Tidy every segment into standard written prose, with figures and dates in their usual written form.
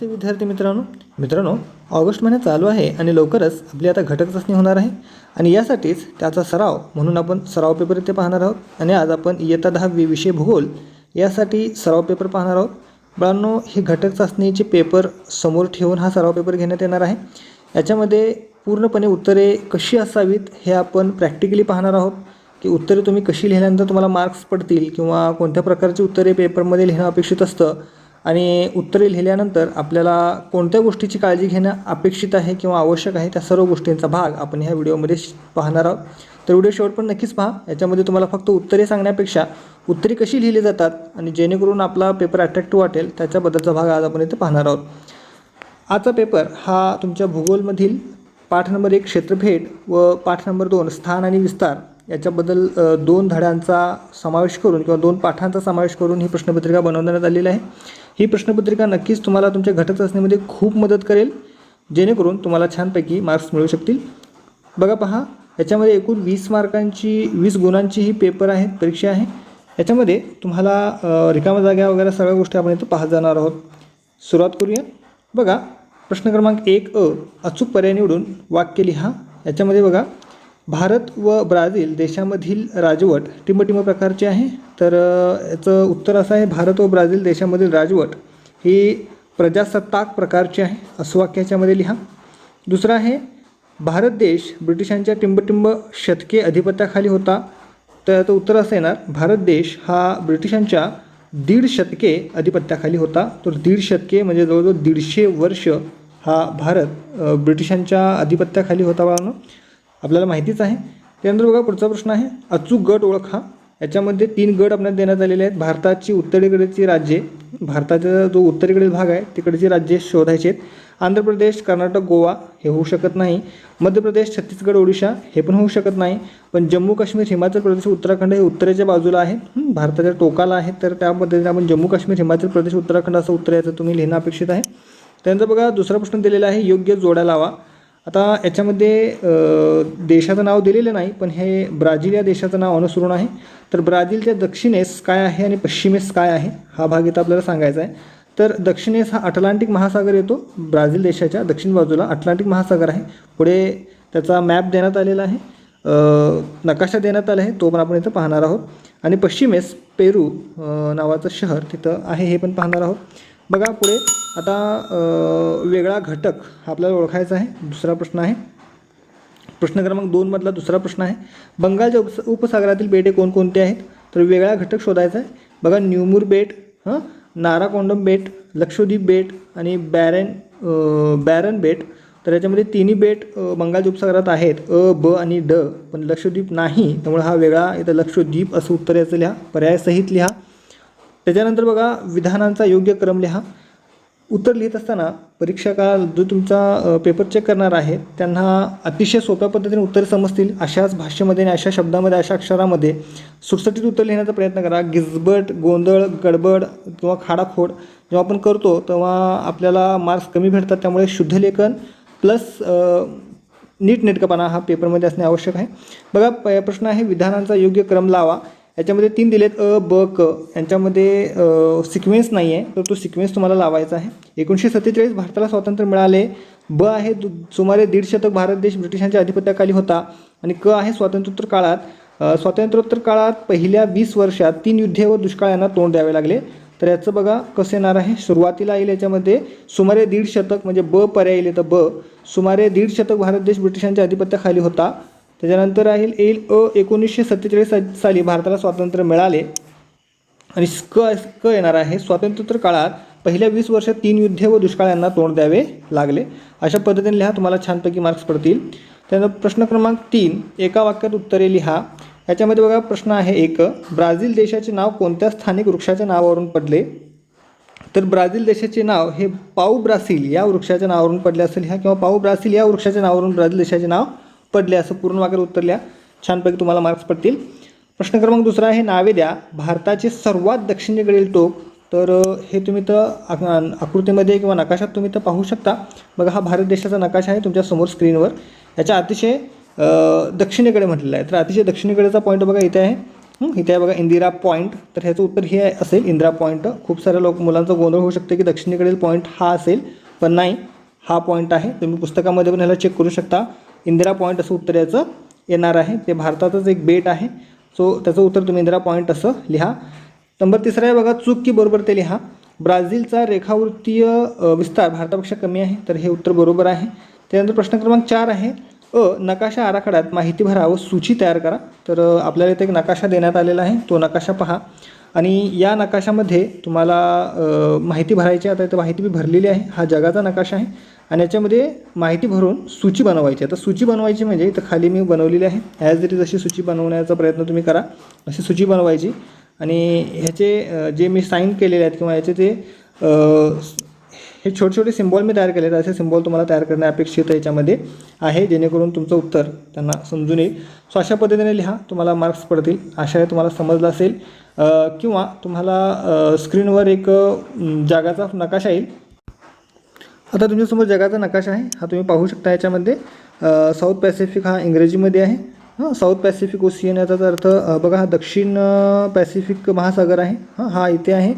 नमस्ते विद्यार्थी मित्रांनो ऑगस्ट महिना चालू आहे आणि लवकरच आपली आता घटक चाचणी होणार आहे आणि यासाठीच त्याचा सराव म्हणून आपण सराव पेपर इथे पाहणार आहोत आणि आज आपण इयत्ता 10वी विषय भूगोल यासाठी सराव पेपर पाहणार आहोत। बाळांनो, हे घटक चाचणीचे पेपर समोर ठेवून हा सराव पेपर घेण्यात येणार आहे। याच्यामध्ये पूर्णपणे उत्तरे कशी असावीत हे आपण प्रॅक्टिकली पाहणार आहोत की उत्तरे तुम्ही कशी लिहिल्यानंतर तुम्हाला मार्क्स पडतील किंवा कोणत्या प्रकारची उत्तरे पेपरमध्ये लिहिणं अपेक्षित असतं आणि उत्तरे लिहिल्यानंतर आपल्याला कोणत्या गोष्टीची काळजी घेणं अपेक्षित आहे किंवा आवश्यक आहे त्या सर्व गोष्टींचा भाग आपण ह्या व्हिडिओमध्ये पाहणार आहोत। तर व्हिडिओ शेवटपर्यंत नक्कीच पहा। याच्यामध्ये तुम्हाला फक्त उत्तरे सांगण्यापेक्षा उत्तरे कशी लिहिली जातात आणि जेणेकरून आपला पेपर अट्रॅक्टिव्ह वाटेल त्याच्याबद्दलचा भाग आज आपण इथे पाहणार आहोत। आजचा पेपर हा तुमच्या भूगोलमधील पाठ नंबर 1 क्षेत्रफेट व पाठ नंबर 2 स्थान आणि विस्तार याच्याबद्दल 2 धड्यांचा समावेश करून किंवा 2 पाठांचा समावेश करून ही प्रश्नपत्रिका बनवण्यात आलेली आहे। ही प्रश्नपत्रिका नक्कीच तुम्हाला तुमच्या घटक चाचणीमध्ये खूप मदत करेल जेणेकरून तुम्हाला छानपैकी मार्क्स मिळू शकतील। बघा पहा, याच्यामध्ये एकूण 20 मार्कांची 20 गुणांची ही पेपर आहे, परीक्षा आहे। याच्यामध्ये तुम्हाला रिकाम्या जागा वगैरे सगळ्या गोष्टी आपण इथं पाहत जाणार आहोत। सुरुवात करूया। बघा, प्रश्न क्रमांक 1 अचूक पर्याय निवडून वाक्य लिहा। याच्यामध्ये बघा, भारत व ब्राझील देशामधील राजवट टिंबटिंब प्रकारचे आहे। तर याचं उत्तर असं आहे, भारत व ब्राझील देशामधील राजवट ही प्रजासत्ताक प्रकारची आहे असं वाक्य याच्यामध्ये लिहा। दुसरं आहे, भारत देश ब्रिटिशांच्या टिंबटिंब शतके अधिपत्याखाली होता। तर याचं उत्तर असं येणार, भारत देश हा ब्रिटिशांच्या 1.5 शतके अधिपत्याखाली होता। तर 1.5 शतके म्हणजे जवळजवळ 150 वर्ष हा भारत ब्रिटिशांच्या अधिपत्याखाली होता बाळांनो, आपल्याला माहितीच आहे। त्यानंतर बघा, पुढचा प्रश्न आहे, अचूक गट ओळखा। याच्यामध्ये 3 गट आपल्याला देण्यात आलेले आहेत। भारताची उत्तरेकडची राज्ये, भारताचा जो उत्तरेकडील भाग आहे तिकडची राज्ये शोधायची आहेत। आंध्र प्रदेश, कर्नाटक, गोवा हे होऊ शकत नाही। मध्य प्रदेश, छत्तीसगड, ओडिशा हे पण होऊ शकत नाही। पण जम्मू काश्मीर, हिमाचल प्रदेश, उत्तराखंड हे उत्तरेच्या बाजूला आहे, भारताच्या टोकाला आहे। तर त्यामध्ये आपण जम्मू काश्मीर, हिमाचल प्रदेश, उत्तराखंड असं उत्तर याचं तुम्ही लिहिणं अपेक्षित आहे। त्यानंतर बघा, दुसरा प्रश्न दिलेला आहे, योग्य जोड्या लावा। आता याच्यामध्ये देशाचं नाव दिलेलं नाही, पण हे ब्राझील या देशाचं नाव अनुसरून आहे। तर ब्राझीलच्या दक्षिणेस काय आहे आणि पश्चिमेस काय आहे हा भाग इथं आपल्याला सांगायचा आहे। तर दक्षिणेस हा अटलांटिक महासागर येतो, ब्राझील देशाच्या दक्षिण बाजूला अटलांटिक महासागर आहे। पुढे त्याचा मॅप देण्यात आलेला आहे, नकाशा देण्यात आला आहे, तो पण आपण इथं पाहणार आहोत। आणि पश्चिमेस पेरू नावाचं शहर तिथं आहे, हे पण पाहणार आहोत। बघा पुढे आता वेगळा घटक आपल्याला ओळखायचा आहे। दुसरा प्रश्न आहे, प्रश्न क्रमांक 2 मधला दुसरा प्रश्न आहे, बंगालच्या उपसागरातील बेटे कोणकोणते आहेत? तर वेगळा घटक शोधायचा आहे। बघा, न्यूमूर बेट, नाराकोंडम बेट, लक्षद्वीप बेट आणि बॅरन बेट। तर याच्यामध्ये तिन्ही बेट बंगालच्या उपसागरात आहेत, ब आणि ड, पण लक्षद्वीप नाही, त्यामुळे हा वेगळा इथं लक्षद्वीप असं उत्तर याचं लिहा, पर्यायसहित लिहा। त्याच्यानंतर बघा, विधानांचा योग्य क्रम लिहा। उत्तर लिहित असताना परीक्षकाला जो तुमचा पेपर चेक करणार आहे त्यांना अतिशय सोप्या पद्धतीने उत्तरे समजतील अशाच भाषेमध्ये आणि अशा शब्दामध्ये, अशा अक्षरामध्ये सुटसुटीत उत्तर लिहिण्याचा प्रयत्न करा। गिजबट, गोंधळ, गडबड किंवा खाडाखोड जेव्हा आपण करतो तेव्हा आपल्याला मार्क्स कमी भेटतात। त्यामुळे शुद्ध लेखन प्लस नीटनेटकेपणा हा पेपरमध्ये असणे आवश्यक आहे। बघा, प्रश्न आहे, विधानांचा योग्य क्रम लावा। याच्यामध्ये 3 दिलेत, अ, ब, क, यांच्यामध्ये सिक्वेन्स नाही आहे, तर तो सिक्वेन्स तुम्हाला लावायचा आहे। 1947 भारताला स्वातंत्र्य मिळाले। ब आहे, सुमारे 1.5 शतक भारत देश ब्रिटिशांच्या अधिपत्याखाली होता। आणि क आहे, स्वातंत्र्योत्तर काळात पहिल्या 20 वर्षात 3 युद्धे व दुष्काळ यांना तोंड द्यावे लागले। तर याचं बघा कसं येणार आहे, सुरुवातीला येईल याच्यामध्ये सुमारे 1.5 शतक म्हणजे ब पर्याय येईल, तर ब सुमारे 1.5 शतक भारत देश ब्रिटिशांच्या अधिपत्याखाली होता। त्याच्यानंतर येईल 1947 साली भारताला स्वातंत्र्य मिळाले। आणि क येणार आहे, स्वातंत्र्योत्तर काळात पहिल्या 20 वर्षात 3 युद्धे व दुष्काळ यांना तोंड द्यावे लागले। अशा पद्धतीने लिहा, तुम्हाला छानपैकी मार्क्स पडतील। त्यानंतर प्रश्न क्रमांक 3, एका वाक्यात उत्तरे लिहा। याच्यामध्ये बघा, प्रश्न आहे 1, ब्राझील देशाचे नाव कोणत्या स्थानिक वृक्षाच्या नावावरून पडले? तर ब्राझील देशाचे नाव हे पाऊ ब्रासिल या वृक्षाच्या नावावरून पडले असेल लिहा, किंवा पाऊ ब्रासिल या वृक्षाच्या नावावरून ब्राझील देशाचे नाव पडले असं पूर्ण वाक्यात उत्तर लिहा, छानपैकी तुम्हाला मार्क्स पडतील। प्रश्न क्रमांक 2 आहे, नावे द्या याचे सर्वात दक्षिणेकडील टोक। तर हे तुम्ही तर आकृतीमध्ये किंवा नकाशात तुम्ही तर पाहू शकता। बघा, हा भारत देशाचा नकाशा आहे तुमच्या समोर स्क्रीनवर। याच्या अतिशय दक्षिणेकडे म्हटलेलं आहे, तर अतिशय दक्षिणेकडेचा पॉईंट बघा इथे आहे, इथे आहे बघा इंदिरा पॉईंट, तर ह्याचं उत्तर हे असेल इंदिरा पॉईंट. खूप साऱ्या मुलांचा गोंधळ होऊ शकते की दक्षिणेकडील पॉईंट हा असेल, पण नाही, हा पॉईंट आहे. तुम्ही पुस्तकामध्ये पण ह्याला चेक करू शकता. इंदिरा पॉईंट असं उत्तर याचं येणार आहे. ते भारतातच एक बेट आहे. सो त्याचं उत्तर तुम्ही इंदिरा पॉईंट असं लिहा. नंबर 3 आहे बघा, चूक की बरोबर ते लिहा. ब्राझीलचा रेखावृत्तीय विस्तार भारतापेक्षा कमी आहे, तर हे उत्तर बरोबर आहे. त्यानंतर प्रश्न क्रमांक 4 आहे, नकाशा आराखड्यात माहिती भरा व सूची तयार करा. तर आपल्याला इथे एक नकाशा देण्यात आलेला आहे, तो नकाशा पहा आणि या नकाशामध्ये तुम्हाला माहिती भरायची. आता इथं माहिती मी भरलेली आहे. हा जगाचा नकाशा आहे आणि याच्यामध्ये माहिती भरून सूची बनवायची. आता सूची बनवायची म्हणजे इथं खाली मी बनवलेली आहे. ॲज इट इज अशी सूची बनवण्याचा प्रयत्न तुम्ही करा. अशी सूची बनवायची आणि ह्याचे जे मी साईन केलेले आहेत किंवा याचे ते हे छोटे छोटे सिम्बॉल मी तयार केले आहेत. असे सिम्बॉल तुम्हाला तयार करणे अपेक्षित याच्यामध्ये आहे, जेणेकरून तुमचं उत्तर त्यांना समजून येईल. सो अशा पद्धतीने लिहा, तुम्हाला मार्क्स पडतील. आशा आहे तुम्हाला समजलं असेल. किंवा तुम्हाला स्क्रीनवर एक जगाचा नकाशा येईल. आता तुमच्यासमोर जगाचा नकाशा आहे, हा तुम्ही पाहू शकता. याच्यामध्ये साऊथ पॅसिफिक हा इंग्रजीमध्ये आहे. साऊथ पॅसिफिक ओशियन याचा अर्थ बघा, हा दक्षिण पॅसिफिक महासागर आहे. हा इथे आहे.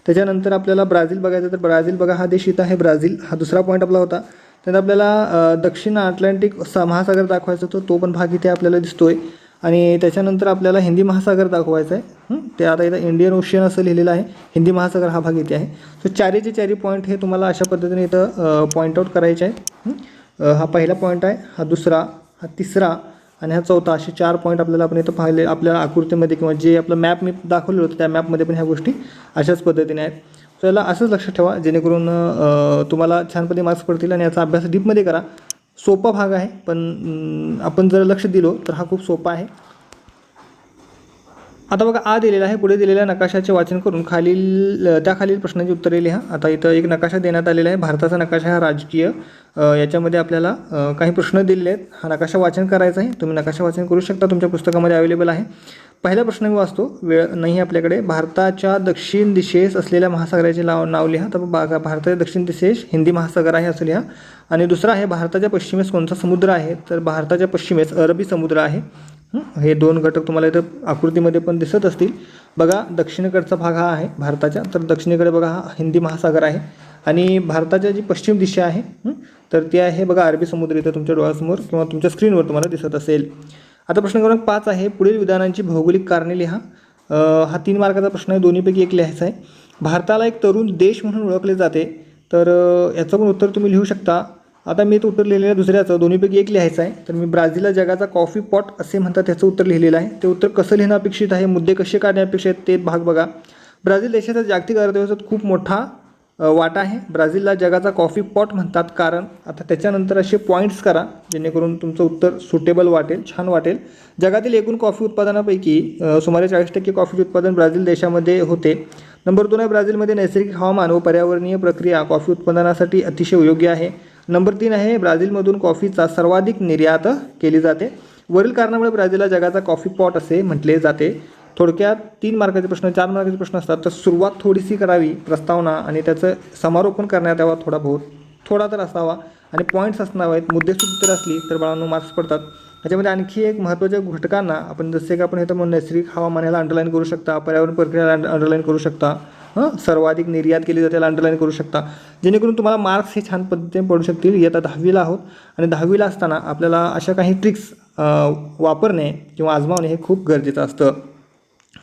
त्याच्यानंतर आपल्याला ब्राझील बघायचं, तर ब्राझील बघा, हा देश इथं आहे ब्राझील. हा दुसरा पॉईंट आपला होता. त्यानंतर आपल्याला दक्षिण अटलांटिक महासागर दाखवायचा होता, तो पण भाग इथे आपल्याला दिसतोय. आणि त्याच्यानंतर आपल्याला हिंदी महासागर दाखवायचा आहे. ते आता इथं इंडियन ओशियन असं लिहिलेलं आहे. हिंदी महासागर हा भाग इथे आहे. सो चारीचे चारी पॉईंट हे तुम्हाला अशा पद्धतीने इथं पॉईंट आऊट करायचे आहे. हा पहिला पॉईंट आहे, हा दुसरा, हा तिसरा आणि हा चौथा. असे 4 पॉईंट आपल्याला आपण इथं पाहिले. आपल्या आकृतीमध्ये किंवा जे आपलं मॅप मी दाखवलेलं होतं त्या मॅपमध्ये पण ह्या गोष्टी अशाच पद्धतीने आहेत. सो याला असंच लक्षात ठेवा, जेणेकरून तुम्हाला छानपणे मार्क्स पडतील. आणि याचा अभ्यास डीपमध्ये करा. सोपा भाग आहे, पण आपण जर लक्ष दिलो तर हा खूप सोपा आहे. आता बघा, दिलेला आहे. पुढे दिलेल्या नकाशाचे वाचन करून त्याखालील प्रश्नांची उत्तरे लिहा. आता इथं एक नकाशा देण्यात आलेला आहे. भारताचा नकाशा हा राजकीय. याच्यामध्ये आपल्याला काही प्रश्न दिलेले आहेत. हा नकाशा वाचन करायचा आहे. तुम्ही नकाशा वाचन करू शकता, तुमच्या पुस्तकामध्ये अवेलेबल आहे. पहिला प्रश्न मी वाचतो, वेळ नाही आपल्याकडे. भारताच्या दक्षिण दिशेस असलेल्या महासागराचे नाव लिहा. तर बघा, भारताच्या दक्षिण दिशेस हिंदी महासागर आहे असं लिहा. आणि दुसरा आहे, भारताच्या पश्चिमेस कोणता समुद्र आहे. तर भारताच्या पश्चिमेस अरबी समुद्र आहे. हे 2 घटक तुम्हाला इथं आकृतीमध्ये पण दिसत असतील. बघा, दक्षिणेकडचा भाग हा आहे भारताच्या, तर दक्षिणेकडे बघा हा हिंदी महासागर आहे. आणि भारताच्या जी पश्चिम दिशा आहे तर ती आहे बघा अरबी समुद्र. इथं तुमच्या डोळ्यासमोर किंवा तुमच्या स्क्रीनवर तुम्हाला दिसत असेल. आता प्रश्न क्रमांक 5 आहे, पुढील विधानांची भौगोलिक कारणे लिहा. हा 3 मार्काचा प्रश्न आहे. दोन्हीपैकी एक लिहायचा आहे. भारताला एक तरुण देश म्हणून ओळखले जाते, तर याचं पण उत्तर तुम्ही लिहू शकता. आता मी उत्तर लिहिलेलं दुसऱ्याचं, दोन्हीपैकी एक लिहायचं आहे. तर मी ब्राझीलला जगाचा कॉफी पॉट असे म्हणतात, त्याचं उत्तर लिहिलेलं आहे. ते उत्तर कसं लिहिणं अपेक्षित आहे, मुद्दे कसे काढणे अपेक्षित आहेत, ते भाग बघा. ब्राझील देशाचा जागतिक अर्थव्यवस्थेत खूप मोठा वाटा आहे. ब्राझीलला जगाचा कॉफी पॉट म्हणतात कारण. आता त्याच्यानंतर असे पॉईंट्स करा, जेणेकरून तुमचं उत्तर सुटेबल वाटेल, छान वाटेल. जगातील एकूण कॉफी उत्पादनापैकी सुमारे 40% कॉफीचे उत्पादन ब्राझील देशामध्ये होते. नंबर 2 आहे, ब्राझीलमध्ये नैसर्गिक हवामान व पर्यावरणीय प्रक्रिया कॉफी उत्पादनासाठी अतिशय योग्य आहे. नंबर 3 आहे, ब्राझीलमधून कॉफीचा सर्वाधिक निर्यात केली जाते. वरील कारणामुळे ब्राझीलला जगाचा कॉफी पॉट असे म्हटले जाते. थोडक्यात 3 मार्काचे प्रश्न, 4 मार्काचे प्रश्न असतात. तर सुरुवात थोडीशी करावी, प्रस्तावना आणि त्याचं समारोपण करण्यात यावा, थोडा तर असावा आणि पॉईंट्स असणार आहेत. मुद्देसूद तर असली तर बाळांनो मार्क्स पडतात. ह्याच्यामध्ये आणखी एक महत्त्वाच्या घटकांना आपण जसे की आपण इथं म्हणून नैसर्गिक हवामान याला अंडरलाईन करू शकता, पर्यावरण प्रक्रियाला अंडरलाईन करू शकता, सर्वाधिक निर्यात केली जाते त्याला अंडरलाईन करू शकता, जेणेकरून तुम्हाला मार्क्स हे छान पद्धतीने पडू शकतील. इयत्ता 10वीला आहोत आणि 10वीला असताना आपल्याला अशा काही ट्रिक्स वापरणे किंवा आजमावणे हे खूप गरजेचं असतं.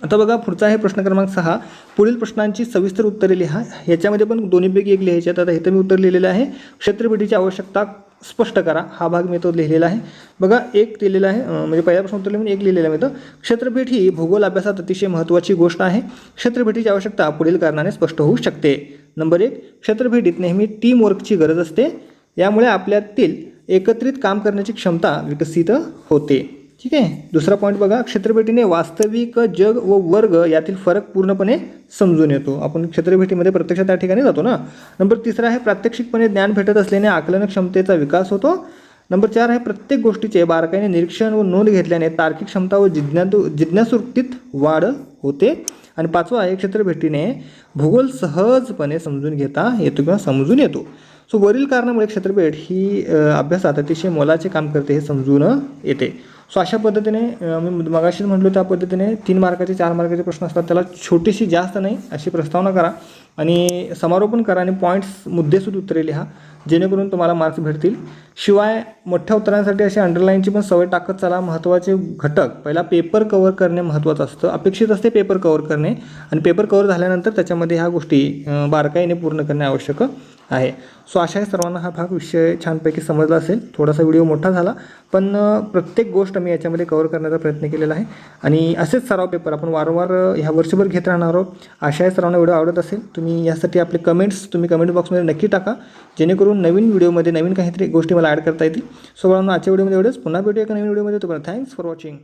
आता बघा, पुढचा आहे प्रश्न क्रमांक 6, पुढील प्रश्नांची सविस्तर उत्तरे लिहा. याच्यामध्ये पण दोन्हीपैकी एक लिहायचे आहेत. आता इथं मी उत्तर लिहिलेलं आहे, क्षेत्रफळाची आवश्यकता स्पष्ट करा. हा भाग मी तो लिहिलेला आहे. बघा, एक लिहिलेला आहे, म्हणजे पहिल्या प्रश्न उत्तर लिहून एक लिहिलेलं आहे मी. तर क्षेत्रफळ ही भूगोल अभ्यासात अतिशय महत्त्वाची गोष्ट आहे. क्षेत्रफळाची आवश्यकता पुढील कारणाने स्पष्ट होऊ शकते. नंबर 1, क्षेत्रफळीत नेहमी टीम वर्कची गरज असते. यामुळे आपल्यातील एकत्रित काम करण्याची क्षमता विकसित होते. ठीक आहे. दुसरा पॉईंट बघा, क्षेत्रफळीने वास्तविक जग व वर्ग यातील फरक पूर्णपणे समजून येतो. आपण क्षेत्रफळीमध्ये प्रत्यक्षात त्या ठिकाणी जातो ना. नंबर 3 आहे, प्रात्यक्षिकपणे ज्ञान भेटत असल्याने आकलन क्षमतेचा विकास होतो. नंबर 4 आहे, प्रत्येक गोष्टीचे बारकाईने निरीक्षण व नोंद घेतल्याने तार्किक क्षमता व जिज्ञासूवृत्तीत वाढ होते. आणि 5वा आहे, क्षेत्रफळीने भूगोल सहजपणे समजून घेता येतो किंवा समजून येतो. सो वरील कारणामुळे क्षेत्रफळ ही अभ्यासात अतिशय मोलाचे काम करते हे समजून येते. सो अशा पद्धतीने मी मगाशीच म्हटलो त्या पद्धतीने 3 मार्काचे 4 मार्काचे प्रश्न असतात, त्याला छोटीशी जास्त नाही अशी प्रस्तावना करा आणि समारोपण करा आणि पॉईंट्स मुद्देसूद उत्तरे लिहा, जेणेकरून तुम्हाला मार्क्स भेटतील. शिवाय मोठ्या उत्तरांसाठी अशी अंडरलाईनची पण सवय टाकत चला. महत्त्वाचे घटक, पहिला पेपर कव्हर करणे महत्त्वाचं असतं. अपेक्षित असते पेपर कव्हर करणे आणि पेपर कव्हर झाल्यानंतर त्याच्यामध्ये ह्या गोष्टी बारकाईने पूर्ण करणे आवश्यक आहे. सो आशा आहे सर्वांना हा भाग विषय छानपैकी समजला असेल. थोडासा व्हिडिओ मोठा झाला, पण प्रत्येक गोष्ट मी याच्यामध्ये कव्हर करण्याचा प्रयत्न केलेला आहे आणि असेच सराव पेपर आपण वारंवार ह्या वर्षभर घेत राहणार आहोत. आशा आहे सर्वांना व्हिडिओ आवडत असेल. तुम्ही यासाठी आपले कमेंट्स तुम्ही कमेंट बॉक्समध्ये नक्की टाका, जेणेकरून नवीन व्हिडिओमध्ये नवीन काहीतरी गोष्टी मला ॲड करता येतील. सो आजच्या व्हिडिओमध्ये एवढंच. पुन्हा भेटूया एका नवीन व्हिडिओमध्ये. तुम्हाला थँक्स फॉर वॉचिंग.